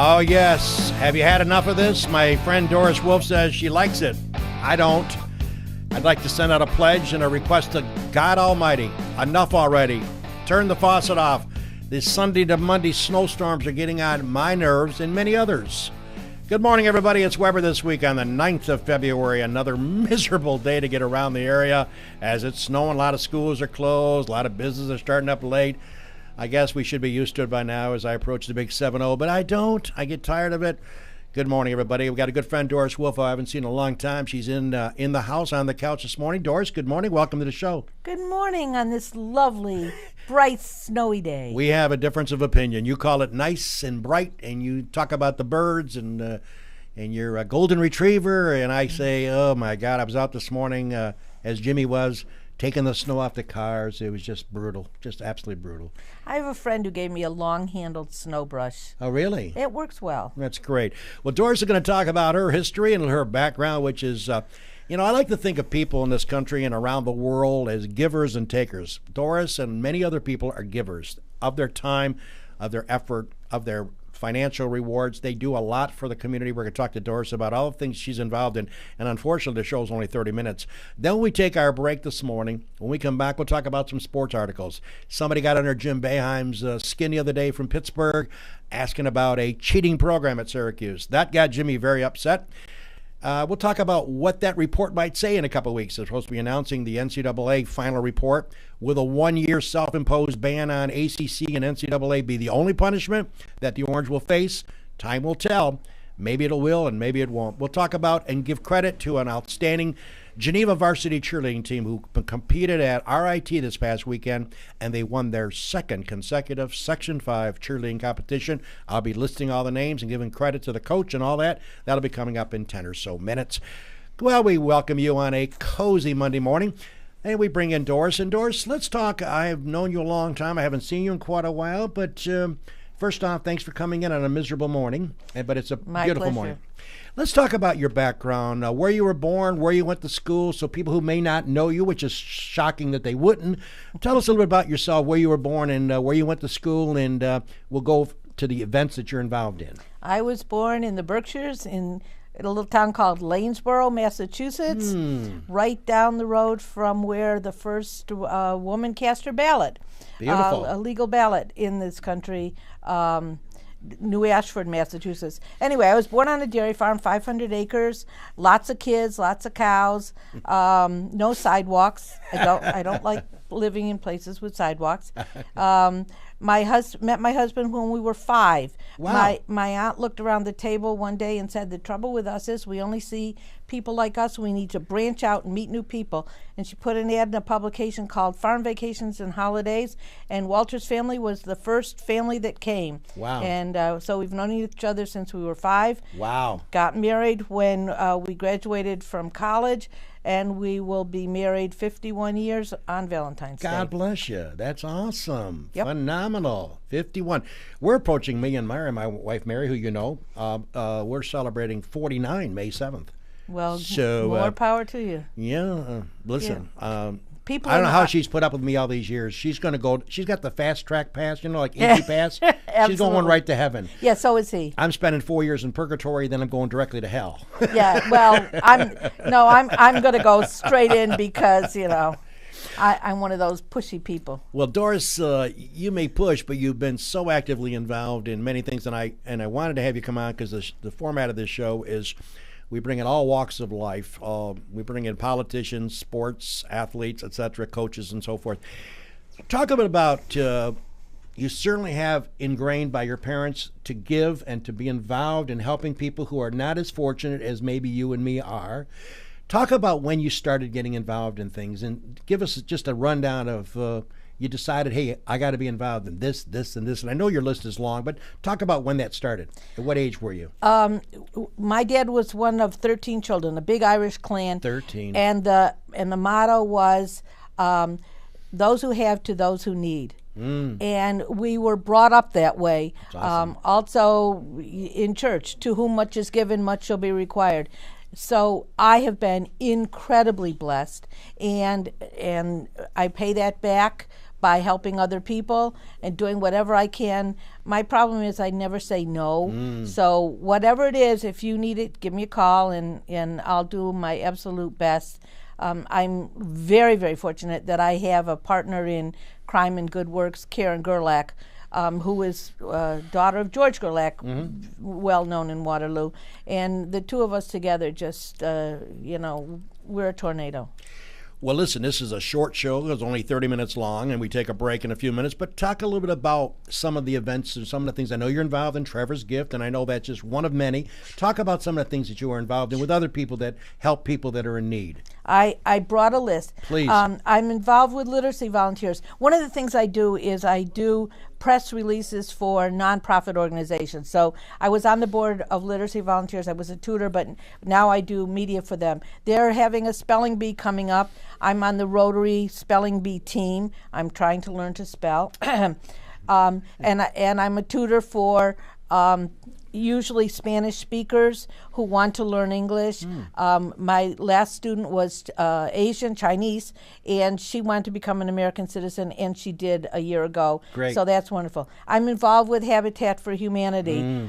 Oh, yes. Have you had enough of this? My friend Doris Wolf says she likes it. I don't. I'd like to send out a pledge and a request to God Almighty. Enough already. Turn the faucet off. These Sunday to Monday snowstorms are getting on my nerves and many others. Good morning, everybody. It's Weber this week on the 9th of February. Another miserable day to get around the area as it's snowing. A lot of schools are closed. A lot of businesses are starting up late. I guess we should be used to it by now as I approach the big 7-0, but I don't. I get tired of it. Good morning, everybody. We've got a good friend, Doris Wolf, who I haven't seen in a long time. She's in the house on the couch this morning. Doris, good morning. Welcome to the show. Good morning on this lovely, bright, snowy day. We have a difference of opinion. You call it nice and bright, and you talk about the birds and your golden retriever, and I say, oh, my God, I was out this morning, as Jimmy was, taking the snow off the cars. It was just brutal, just absolutely brutal. I have a friend who gave me a long-handled snow brush. Oh, really? It works well. That's great. Well, Doris is going to talk about her history and her background, which is, I like to think of people in this country and around the world as givers and takers. Doris and many other people are givers of their time, of their effort, of their financial rewards. They do a lot for the community. We're going to talk to Doris about all the things she's involved in. And unfortunately, the show's only 30 minutes. Then we take our break this morning. When we come back, we'll talk about some sports articles. Somebody got under Jim Boeheim's skin the other day from Pittsburgh, asking about a cheating program at Syracuse. That got Jimmy very upset. We'll talk about what that report might say in a couple of weeks. They're supposed to be announcing the NCAA final report. Will a one-year self-imposed ban on ACC and NCAA be the only punishment that the Orange will face? Time will tell. Maybe it will and maybe it won't. We'll talk about and give credit to an outstanding Geneva varsity cheerleading team who competed at RIT this past weekend, and they won their second consecutive Section 5 cheerleading competition. I'll be listing all the names and giving credit to the coach and all that. That'll be coming up in 10 or so minutes. Well, we welcome you on a cozy Monday morning, and we bring in Doris. And Doris, let's talk. I've known you a long time. I haven't seen you in quite a while, but first off, thanks for coming in on a miserable morning, but it's a beautiful morning. Let's talk about your background, where you were born, where you went to school, so people who may not know you, which is shocking that they wouldn't. Tell us a little bit about yourself, where you were born and where you went to school, and we'll go to the events that you're involved in. I was born in the Berkshires in a little town called Lanesboro, Massachusetts, right down the road from where the first woman cast her ballot. Beautiful. A legal ballot in this country. New Ashford, Massachusetts. Anyway, I was born on a dairy farm, 500 acres, lots of kids, lots of cows, no sidewalks. I don't like living in places with sidewalks. Met my husband when we were 5. Wow. My aunt looked around the table one day and said, the trouble with us is we only see people like us. We need to branch out and meet new people. And she put an ad in a publication called Farm Vacations and Holidays, and Walter's family was the first family that came. Wow. And so we've known each other since we were 5. Wow. Got married when we graduated from college, and we will be married 51 years on Valentine's Day. God bless you. That's awesome. Yep. Phenomenal. 51. We're approaching, me and my wife Mary, who you know, we're celebrating 49 May 7th. Well, so, more power to you. Yeah. Listen, People I don't know how she's put up with me all these years. She's going to go, she's got the fast track pass, like Easy Pass. She's going right to heaven. Yeah, so is he. I'm spending 4 years in purgatory, then I'm going directly to hell. Yeah, well, I'm going to go straight in because, I'm one of those pushy people. Well, Doris, you may push, but you've been so actively involved in many things, and I wanted to have you come on because the format of this show is we bring in all walks of life. We bring in politicians, sports, athletes, etc., coaches, and so forth. Talk a bit about, you certainly have ingrained by your parents to give and to be involved in helping people who are not as fortunate as maybe you and me are. Talk about when you started getting involved in things, and give us just a rundown of you decided, hey, I got to be involved in this, this, and this. And I know your list is long, but talk about when that started. At what age were you? My dad was one of 13 children, a big Irish clan. 13. And the motto was, those who have to those who need. And we were brought up that way. Awesome. Also in church, to whom much is given, much shall be required. So I have been incredibly blessed, and I pay that back by helping other people and doing whatever I can. My problem is I never say no. So whatever it is, if you need it, give me a call, and I'll do my absolute best. I'm very, very fortunate that I have a partner in crime and good works, Karen Gerlach, who is daughter of George Gerlach, well known in Waterloo. And the two of us together just, we're a tornado. Well, listen, this is a short show. It's only 30 minutes long, and we take a break in a few minutes. But talk a little bit about some of the events and some of the things. I know you're involved in Trevor's Gift, and I know that's just one of many. Talk about some of the things that you are involved in with other people that help people that are in need. I brought a list. Please. I'm involved with Literacy Volunteers. One of the things I do is I do press releases for nonprofit organizations. So I was on the board of Literacy Volunteers. I was a tutor, but now I do media for them. They're having a spelling bee coming up. I'm on the Rotary Spelling Bee team. I'm trying to learn to spell. And I'm a tutor for usually Spanish speakers who want to learn English. My last student was Asian, Chinese, and she wanted to become an American citizen, and she did a year ago. Great. So that's wonderful. I'm involved with Habitat for Humanity.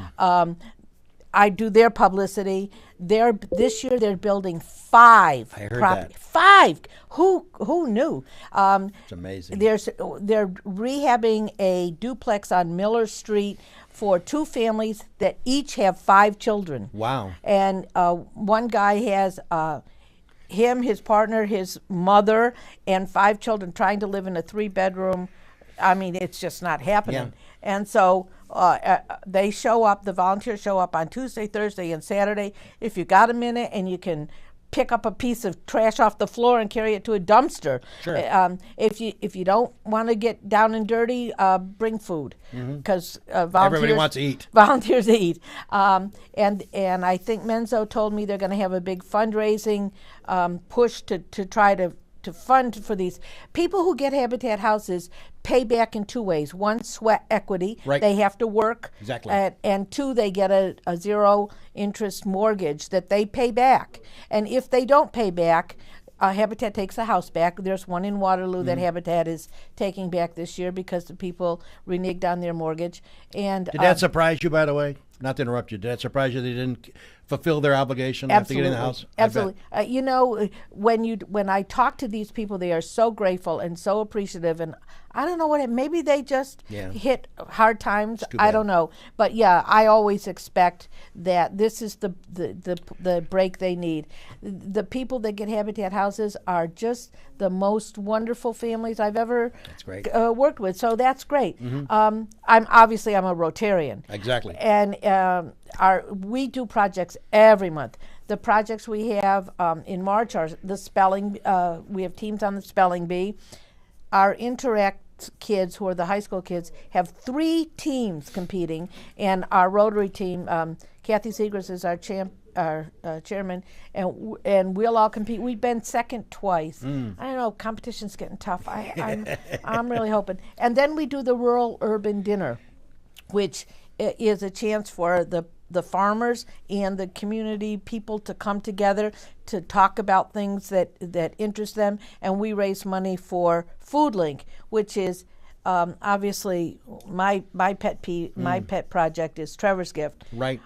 I do their publicity. This year they're building 5. I heard that. 5. Who knew? It's amazing. They're rehabbing a duplex on Miller Street for 2 families that each have 5 children. Wow. And one guy has him, his partner, his mother, and 5 children trying to live in a 3-bedroom. I mean, it's just not happening. Yeah. And so they show up, the volunteers show up on Tuesday, Thursday, and Saturday. If you got a minute and you can pick up a piece of trash off the floor and carry it to a dumpster. Sure. If you don't want to get down and dirty, bring food, because Everybody wants to eat. Volunteers eat. And I think Menzo told me they're going to have a big fundraising push to try to fund for these people who get Habitat houses. Pay back in 2 ways. 1, sweat equity. Right. They have to work. Exactly. And 2, they get a 0 interest mortgage that they pay back. And if they don't pay back, Habitat takes the house back. There's one in Waterloo that Habitat is taking back this year because the people reneged on their mortgage. And Did that surprise you, by the way? Not to interrupt you. Did that surprise you they didn't fulfill their obligation after getting in the house? Absolutely. When I talk to these people, they are so grateful and so appreciative. And I don't know maybe they just hit hard times. I don't know. But yeah, I always expect that this is the break they need. The people that get Habitat houses are just the most wonderful families I've ever worked with. So that's great. I'm a Rotarian. Exactly. And we do projects every month. The projects we have in March are the spelling. We have teams on the spelling bee. Our Interact kids, who are the high school kids, have 3 teams competing, and our Rotary team, Kathy Seegers is our chairman, and we'll all compete. We've been second twice. I don't know, competition's getting tough. I'm really hoping. And then we do the Rural Urban Dinner, which is a chance for the farmers and the community people to come together to talk about things that interest them, and we raise money for Food Link, which is obviously my pet project is Trevor's Gift. Right.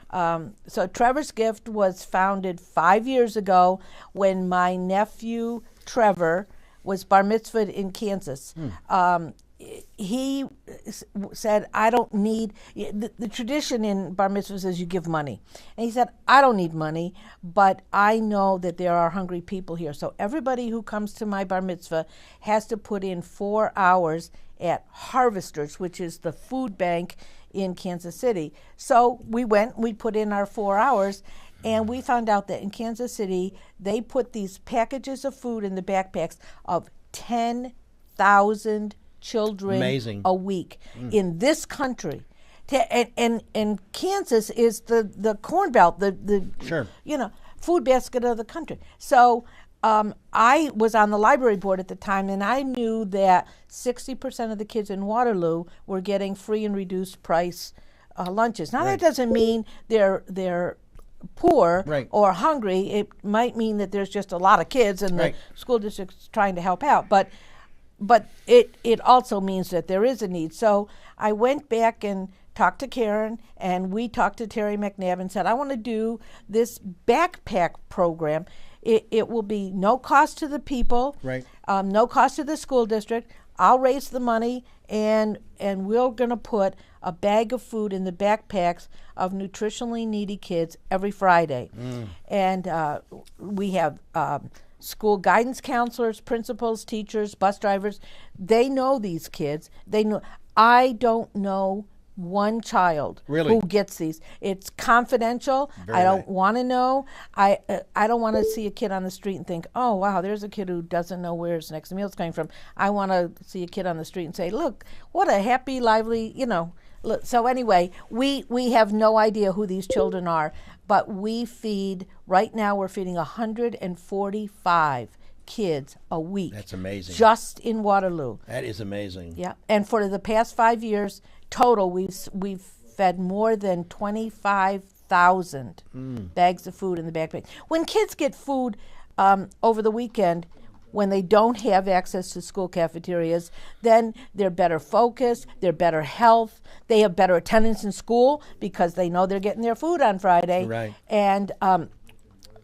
So Trevor's Gift was founded 5 years ago when my nephew Trevor was bar mitzvahed in Kansas. He said, I don't need, the tradition in bar mitzvahs is you give money. And he said, I don't need money, but I know that there are hungry people here. So everybody who comes to my bar mitzvah has to put in 4 hours at Harvesters, which is the food bank in Kansas City. So we put in our 4 hours, and we found out that in Kansas City, they put these packages of food in the backpacks of 10,000 children a week in this country. And Kansas is the corn belt, the food basket of the country. So I was on the library board at the time, and I knew that 60% of the kids in Waterloo were getting free and reduced price lunches. Now that doesn't mean they're poor or hungry. It might mean that there's just a lot of kids and the school district's trying to help out. But but it also means that there is a need. So I went back and talked to Karen, and we talked to Terry McNabb and said, I want to do this backpack program. It will be no cost to the people, Right. No cost to the school district. I'll raise the money, and we're going to put a bag of food in the backpacks of nutritionally needy kids every Friday. And we have school guidance counselors, principals, teachers, bus drivers. They know these kids. They know. I don't know one child Really? who gets these. It's confidential. Very I don't nice. want to know. I don't want to see a kid on the street and think, oh wow, there's a kid who doesn't know where his next meal's coming from. I want to see a kid on the street and say, look, what a happy, lively, So anyway, we have no idea who these children are, but we feed, right now we're feeding 145 kids a week. That's amazing. Just in Waterloo. That is amazing. Yeah, and for the past 5 years total, we've fed more than 25,000 bags of food in the backpack. When kids get food over the weekend, when they don't have access to school cafeterias, then they're better focused, they're better health, they have better attendance in school because they know they're getting their food on Friday, Right. and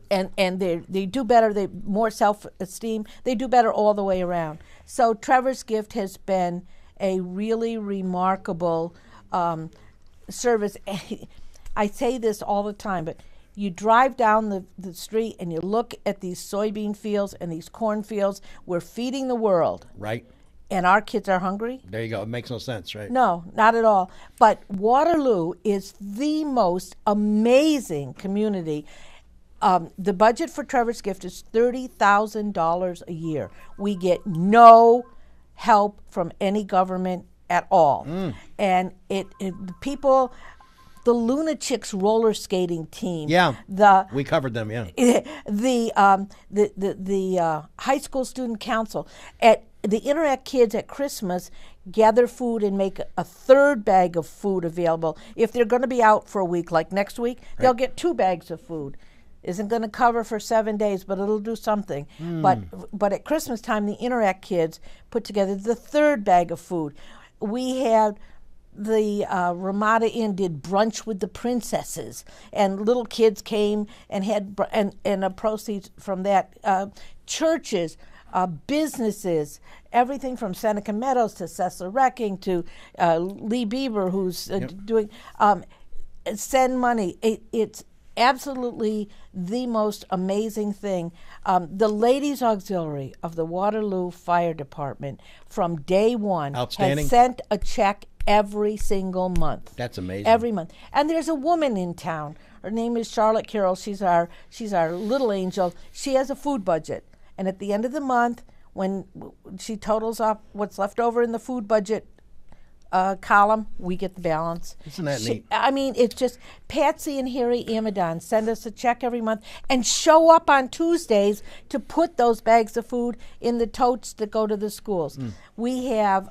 they do better, they more self-esteem, they do better all the way around. So Trevor's Gift has been a really remarkable service. I say this all the time, but you drive down the street and you look at these soybean fields and these corn fields. We're feeding the world. Right. And our kids are hungry? There you go. It makes no sense, right? No, not at all. But Waterloo is the most amazing community. The budget for Trevor's Gift is $30,000 a year. We get no help from any government at all. And the people, the Lunatics roller skating team, Yeah. the We covered them, yeah. the high school student council, at the Interact kids at Christmas gather food and make a third bag of food available. If they're going to be out for a week, like next week, they'll get 2 bags of food. Isn't going to cover for 7 days, but it'll do something. But at Christmas time, the Interact kids put together the third bag of food. We had the Ramada Inn did brunch with the princesses, and little kids came and had and proceeds from that. Churches, businesses, everything from Seneca Meadows to Cecil Wrecking to Lee Bieber, who's doing send money. It's absolutely the most amazing thing. The Ladies Auxiliary of the Waterloo Fire Department from day one Outstanding. has sent a check every single month. That's amazing. Every month. And there's a woman in town. Her name is Charlotte Carroll. She's our little angel. She has a food budget. And at the end of the month, when she totals up what's left over in the food budget column, we get the balance. Isn't that neat? I mean, it's just Patsy and Harry Amadon send us a check every month and show up on Tuesdays to put those bags of food in the totes that go to the schools. We have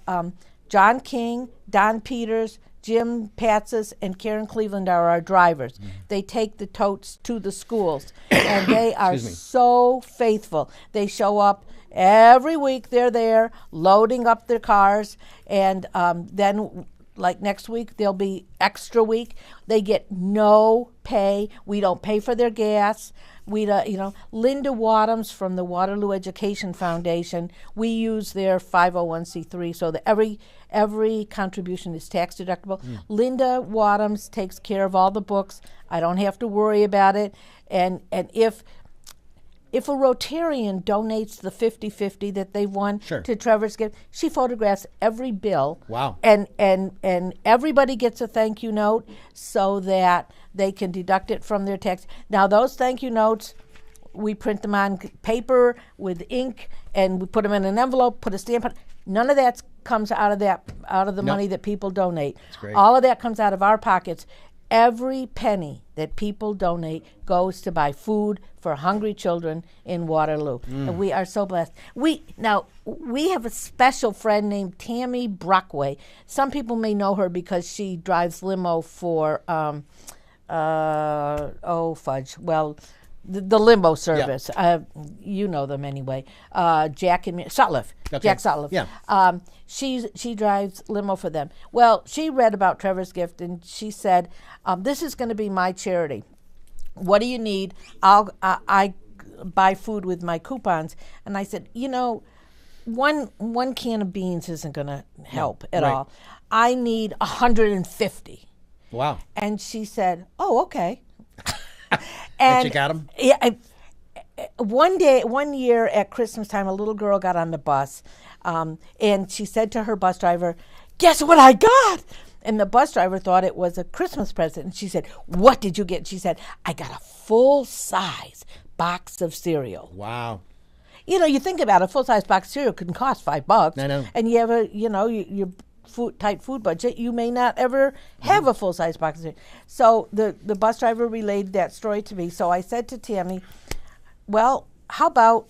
John King, Don Peters, Jim Patsis, and Karen Cleveland are our drivers. They take the totes to the schools, and they are so faithful. They show up every week. They're there loading up their cars, and then like next week there'll be extra week. They get no pay. We don't pay for their gas. We Linda Wadhams from the Waterloo Education Foundation, we use their 501c3 so that every contribution is tax deductible. Linda Wadhams takes care of all the books. I don't have to worry about it. And if a Rotarian donates the 50-50 that they've won to Trevor's Gift, she photographs every bill. Wow. And everybody gets a thank you note so that they can deduct it from their tax. Now, those thank you notes, we print them on paper with ink, and we put them in an envelope, put a stamp on. None of that comes out of the money that people donate. That's great. All of that comes out of our pockets. Every penny that people donate goes to buy food for hungry children in Waterloo. And we are so blessed. We have a special friend named Tammy Brockway. Some people may know her because she drives limo for, the limo service. You know them anyway. Jack and Sutliff. Okay. Jack Sutliff. Yeah. She drives limo for them. Well, she read about Trevor's gift and she said, "This is going to be my charity. What do you need? I buy food with my coupons." And I said, one can of beans isn't going to help at all. I need 150. Wow. And she said, "Oh, okay." And you got them? Yeah. One year at Christmas time, a little girl got on the bus, and she said to her bus driver, "Guess what I got?" And the bus driver thought it was a Christmas present. And she said, "What did you get?" She said, "I got a full-size box of cereal." Wow. You think about it, a full-size box of cereal can cost $5. I know. And you have your tight food budget, you may not ever have a full-size box of cereal. So the bus driver relayed that story to me. So I said to Tammy, "Well, how about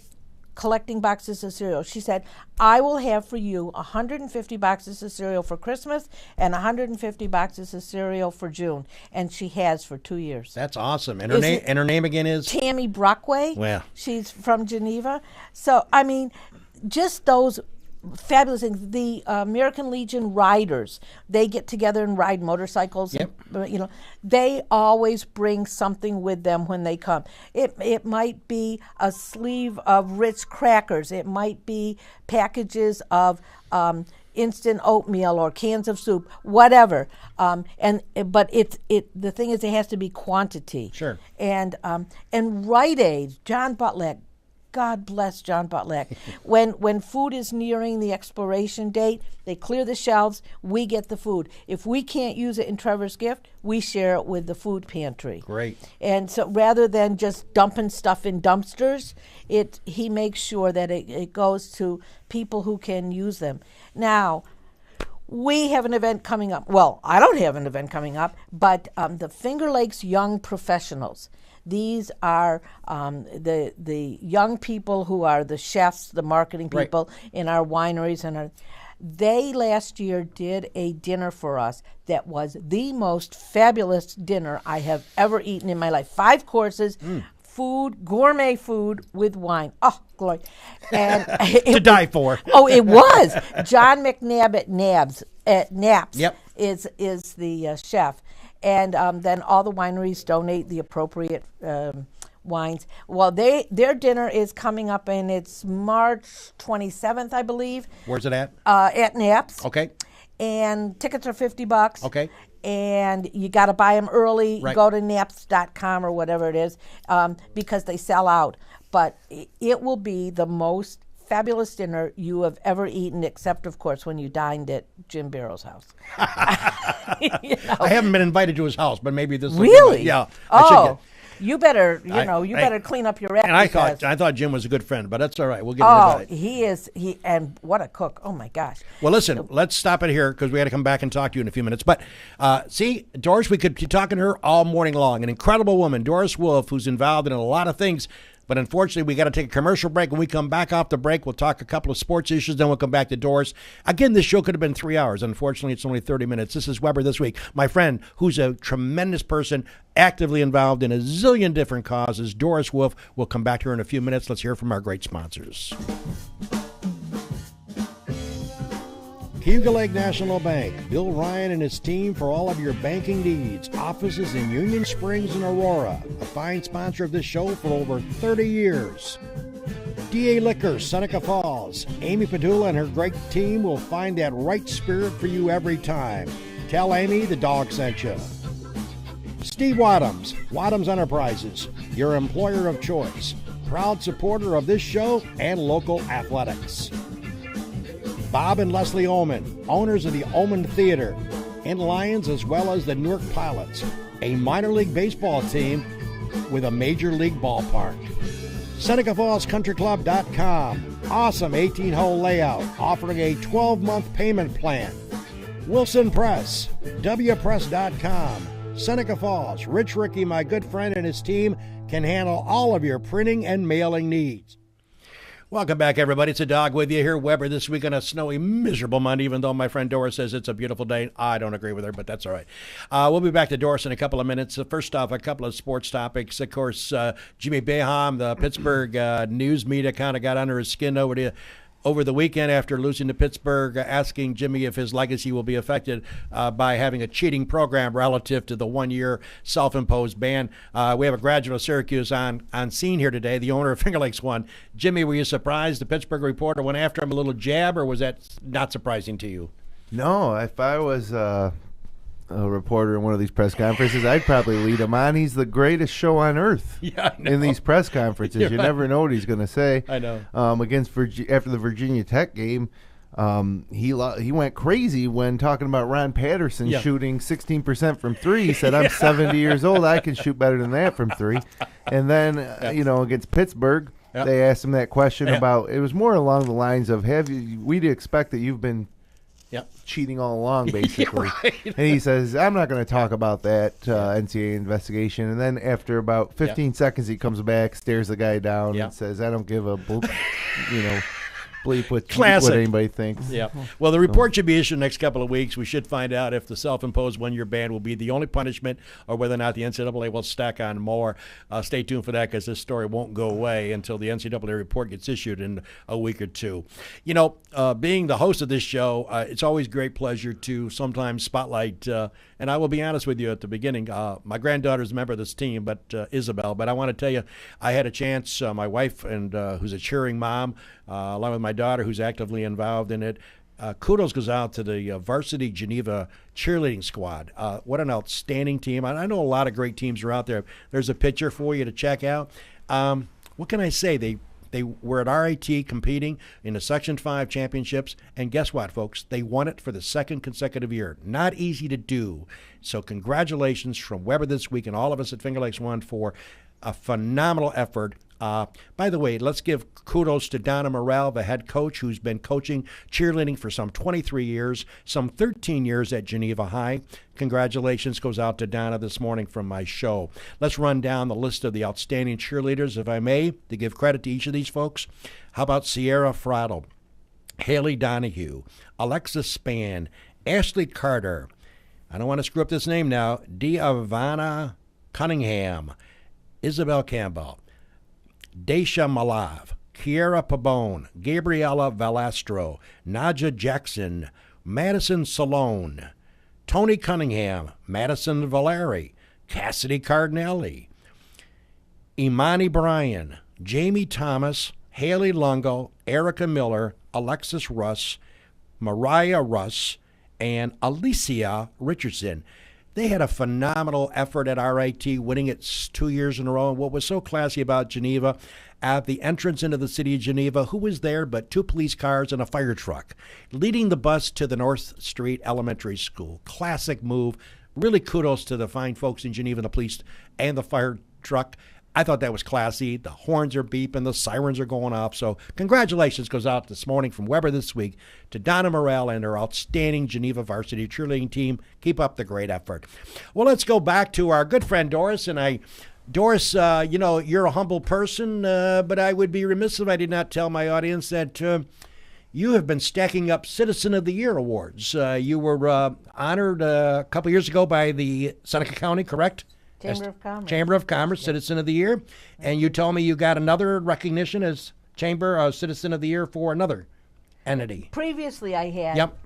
collecting boxes of cereal?" She said, "I will have for you 150 boxes of cereal for Christmas and 150 boxes of cereal for June." And she has for 2 years. That's awesome. And her name again is? Tammy Brockway. Well. She's from Geneva. So, I mean, just those fabulous things. The American Legion riders, they get together and ride motorcycles. Yep. They always bring something with them when they come. It might be a sleeve of Ritz crackers. It might be packages of instant oatmeal or cans of soup, whatever. But the thing is, it has to be quantity. Sure. And Rite Aid, John Butlack. God bless John Butlack. When food is nearing the expiration date, they clear the shelves, we get the food. If we can't use it in Trevor's gift, we share it with the food pantry. Great. And so rather than just dumping stuff in dumpsters, he makes sure that it goes to people who can use them. Now, we have an event coming up. Well, I don't have an event coming up, but the Finger Lakes Young Professionals. These are the young people who are the chefs, the marketing people in our wineries. They last year did a dinner for us that was the most fabulous dinner I have ever eaten in my life. 5 courses, food, gourmet food with wine. Oh, glory. And to die for. Oh, it was. John McNabb at Naps Yep. is the chef. And then all the wineries donate the appropriate wines. Well, their dinner is coming up, and it's March 27th, I believe. Where's it at? At Naps. Okay. And tickets are $50. Okay. And you got to buy them early. Right. Go to naps.com or whatever it is, because they sell out. But it will be the most fabulous dinner you have ever eaten, except, of course, when you dined at Jim Barrow's house. I haven't been invited to his house, but maybe this. Really? Yeah. You better, better clean up your act. And I thought Jim was a good friend, but that's all right. We'll get Oh, into he is. And what a cook! Oh my gosh. Well, listen, let's stop it here because we got to come back and talk to you in a few minutes. But see, Doris, we could be talking to her all morning long. An incredible woman, Doris Wolf, who's involved in a lot of things. But unfortunately, we got to take a commercial break. When we come back off the break, we'll talk a couple of sports issues. Then we'll come back to Doris. Again, this show could have been 3 hours. Unfortunately, it's only 30 minutes. This is Weber This Week. My friend, who's a tremendous person, actively involved in a zillion different causes, Doris Wolf. We'll come back to her in a few minutes. Let's hear from our great sponsors. Cayuga Lake National Bank. Bill Ryan and his team for all of your banking needs. Offices in Union Springs and Aurora. A fine sponsor of this show for over 30 years. DA Liquors, Seneca Falls. Amy Padula and her great team will find that right spirit for you every time. Tell Amy the dog sent you. Steve Wadhams, Wadhams Enterprises, your employer of choice. Proud supporter of this show and local athletics. Bob and Leslie Oman, owners of the Oman Theater, in Lions as well as the Newark Pilots, a minor league baseball team with a major league ballpark. SenecaFallsCountryClub.com, awesome 18-hole layout, offering a 12-month payment plan. Wilson Press, WPress.com, Seneca Falls. Rich Ricky, my good friend, and his team can handle all of your printing and mailing needs. Welcome back, everybody. It's a dog with you here, Weber, this week on a snowy, miserable Monday, even though my friend Doris says it's a beautiful day. I don't agree with her, but that's all right. We'll be back to Doris in a couple of minutes. First off, a couple of sports topics. Of course, Jimmy Boeheim, the Pittsburgh news media, kind of got under his skin over the weekend after losing to Pittsburgh, asking Jimmy if his legacy will be affected by having a cheating program relative to the one-year self-imposed ban. We have a graduate of Syracuse on scene here today, the owner of Finger Lakes One. Jimmy, were you surprised the Pittsburgh reporter went after him a little jab, or was that not surprising to you? No, if I was a reporter in one of these press conferences, I'd probably lead him on. He's the greatest show on earth in these press conferences. You never know what he's going to say. I know. After the Virginia Tech game, he went crazy when talking about Ron Patterson shooting 16% from three. He said, "I'm 70 years old. I can shoot better than that from three." And then, against Pittsburgh, they asked him that question about. It was more along the lines of, we'd expect that you've been cheating all along, basically. Right. And he says, "I'm not going to talk about that NCAA investigation." And then after about 15 seconds, he comes back, stares the guy down, and says, "I don't give a bleep what anybody thinks." Yeah. Well, the report should be issued next couple of weeks. We should find out if the self-imposed one-year ban will be the only punishment or whether or not the NCAA will stack on more. Stay tuned for that because this story won't go away until the NCAA report gets issued in a week or two. Being the host of this show, it's always a great pleasure to sometimes spotlight, and I will be honest with you at the beginning, my granddaughter's a member of this team, Isabel, but I want to tell you, I had a chance, my wife, and who's a cheering mom, along with my daughter who's actively involved in it. Kudos goes out to the varsity Geneva cheerleading squad. What an outstanding team. I know a lot of great teams are out there. There's a picture for you to check out. What can I say? They were at RIT competing in the Section 5 championships, and guess what, folks? They won it for the second consecutive year. Not easy to do. So congratulations from Weber this week and all of us at Finger Lakes One for a phenomenal effort. By the way, let's give kudos to Donna Morrell, the head coach, who's been coaching cheerleading for some 23 years, some 13 years at Geneva High. Congratulations goes out to Donna this morning from my show. Let's run down the list of the outstanding cheerleaders, if I may, to give credit to each of these folks. How about Sierra Fraddle, Haley Donahue, Alexis Spann, Ashley Carter, I don't want to screw up this name now, Diavana Cunningham, Isabel Campbell, Daisha Malav, Kiera Pabone, Gabriella Valastro, Nadja Jackson, Madison Salone, Tony Cunningham, Madison Valeri, Cassidy Cardinelli, Imani Bryan, Jamie Thomas, Haley Lungo, Erica Miller, Alexis Russ, Mariah Russ, and Alicia Richardson. They had a phenomenal effort at RIT, winning it 2 years in a row. And what was so classy about Geneva, at the entrance into the city of Geneva, who was there but 2 police cars and a fire truck, leading the bus to the North Street Elementary School. Classic move. Really kudos to the fine folks in Geneva, the police and the fire truck. I thought that was classy. The horns are beeping, the sirens are going off. So congratulations goes out this morning from Weber this week to Donna Morrell and her outstanding Geneva varsity cheerleading team. Keep up the great effort. Well, let's go back to our good friend Doris. Doris, you're a humble person, but I would be remiss if I did not tell my audience that you have been stacking up Citizen of the Year awards. You were honored a couple years ago by the Seneca County, correct? Chamber of Commerce, Citizen of the Year. And you told me you got another recognition as Chamber Citizen of the Year for another entity. Previously I had. Yep.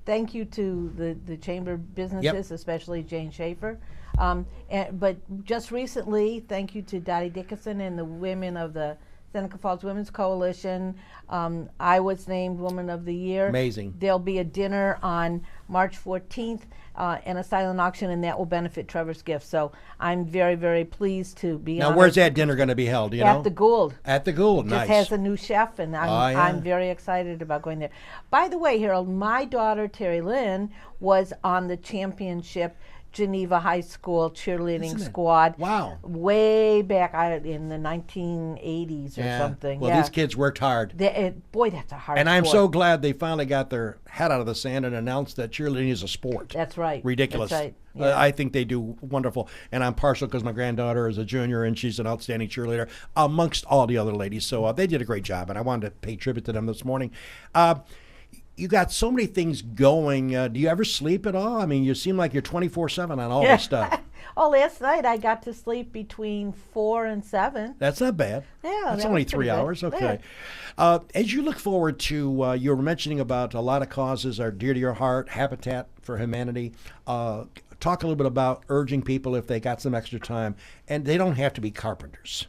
Thank you to the Chamber businesses, especially Jane Schaefer. But just recently, thank you to Dottie Dickinson and the women of the Seneca Falls Women's Coalition. I was named Woman of the Year. Amazing. There'll be a dinner on March 14th and a silent auction, and that will benefit Trevor's Gift. So I'm very, very pleased to be Now, where's that dinner going to be held? At the Gould. At the Gould, nice. It just has a new chef, and I'm very excited about going there. By the way, Harold, my daughter, Terry Lynn, was on the championship Geneva High School cheerleading Isn't it? squad. Wow. Way back in the 1980s or something. Well, these kids worked hard. Boy, that's a hard And I'm sport. so glad they finally got their head out of the sand and announced that cheerleading is a sport. That's right. Ridiculous. That's right. Yeah. I think they do wonderful. And I'm partial because my granddaughter is a junior and she's an outstanding cheerleader amongst all the other ladies. So they did a great job, and I wanted to pay tribute to them this morning. You got so many things going. Do you ever sleep at all? I mean, you seem like you're 24/7 on all this stuff. Oh, last night I got to sleep between 4 and 7. That's not bad. Yeah, that's that only was 3 pretty good. hours. Okay. As you look forward to, you were mentioning about a lot of causes are dear to your heart, Habitat for Humanity. Talk a little bit about urging people if they got some extra time, and they don't have to be carpenters.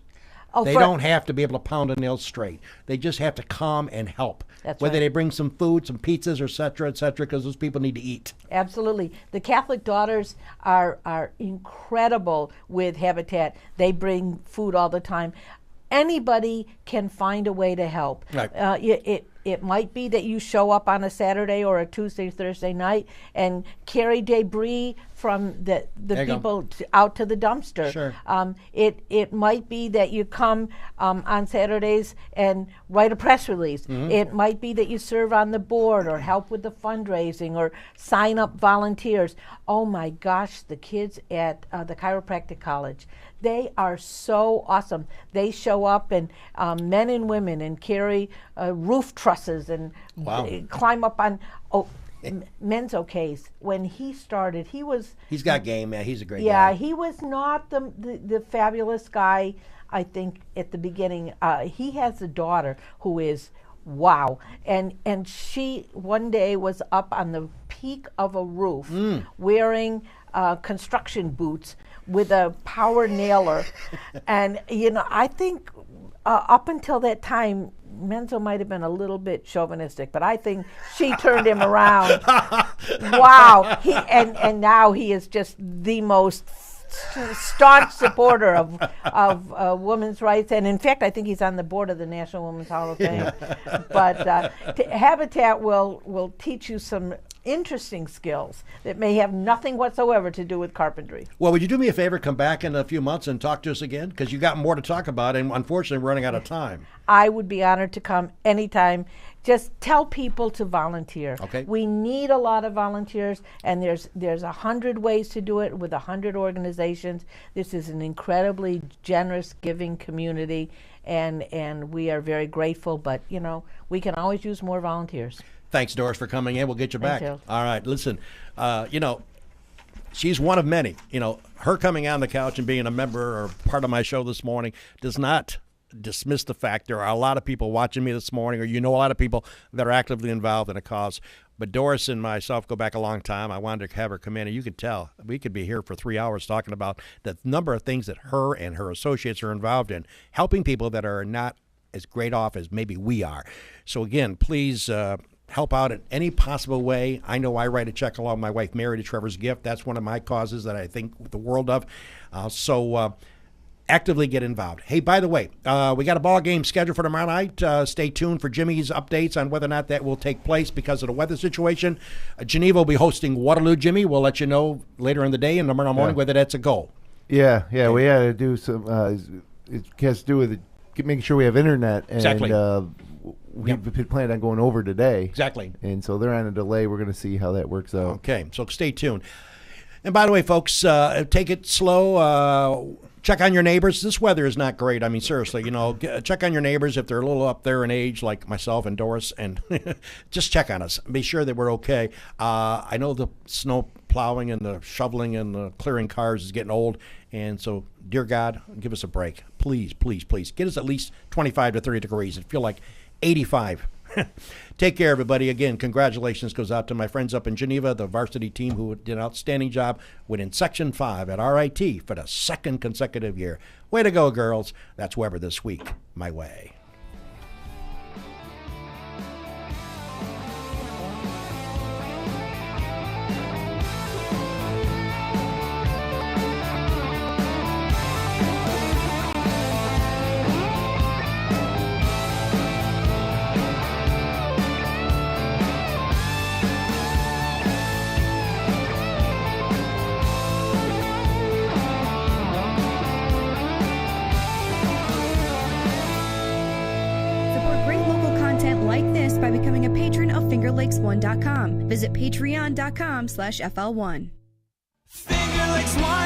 Oh, They don't have to be able to pound a nail straight. They just have to come and help. That's Whether right. they bring some food, some pizzas, or et cetera, because those people need to eat. Absolutely. The Catholic Daughters are incredible with Habitat. They bring food all the time. Anybody can find a way to help. Right. It might be that you show up on a Saturday or a Tuesday, Thursday night and carry debris from the you go. people out to the dumpster. Sure. It might be that you come on Saturdays and write a press release. Mm-hmm. It might be that you serve on the board or help with the fundraising or sign up volunteers. Oh my gosh, the kids at the chiropractic college, they are so awesome. They show up, and men and women, and carry roof trusses and Wow. climb up on Menzo case. When he started, He's got game, man. He's a great yeah, guy. he was not the fabulous guy, I think, at the beginning. He has a daughter who is wow. And she one day was up on the peak of a roof wearing construction boots with a power nailer. And, I think up until that time, Menzo might have been a little bit chauvinistic, but I think she turned him around. Wow. And now he is just the most staunch supporter of women's rights, and in fact, I think he's on the board of the National Women's Hall of Fame. But Habitat will teach you some interesting skills that may have nothing whatsoever to do with carpentry. Well, would you do me a favor, come back in a few months and talk to us again? Because you got more to talk about, and unfortunately, we're running out of time. I would be honored to come anytime. Just tell people to volunteer. Okay. We need a lot of volunteers, and there's 100 ways to do it with 100 organizations. This is an incredibly generous, giving community, and we are very grateful. But we can always use more volunteers. Thanks, Doris, for coming in. We'll get you back. Thank you. All right, listen, she's one of many. Her coming on the couch and being a member or part of my show this morning does not dismiss the fact there are a lot of people watching me this morning, or a lot of people that are actively involved in a cause. But Doris and myself go back a long time. I wanted to have her come in, and you could tell we could be here for 3 hours talking about the number of things that her and her associates are involved in, helping people that are not as great off as maybe we are. So again, please help out in any possible way. I know I write a check along my wife Mary to Trevor's Gift. That's one of my causes that I think the world of. So actively get involved. Hey, by the way, we got a ball game scheduled for tomorrow night. Stay tuned for Jimmy's updates on whether or not that will take place because of the weather situation. Geneva will be hosting Waterloo. Jimmy, we'll let you know later in the day and tomorrow morning whether that's a goal. Yeah, we had to do some. It has to do with making sure we have internet, and Exactly. we planned on going over today. Exactly. And so they're on a delay. We're going to see how that works out. Okay, so stay tuned. And by the way, folks, take it slow. Check on your neighbors. This weather is not great. I mean, seriously, check on your neighbors if they're a little up there in age, like myself and Doris, and just check on us. Be sure that we're okay. I know the snow plowing and the shoveling and the clearing cars is getting old, and so, dear God, give us a break. Please, please, please. Get us at least 25 to 30 degrees. It feel like 85. Take care, everybody. Again, congratulations goes out to my friends up in Geneva, the varsity team who did an outstanding job winning Section 5 at RIT for the second consecutive year. Way to go, girls. That's Weber This Week, my way. FingerLakes1.com. Visit patreon.com/FL1. Finger Lakes One.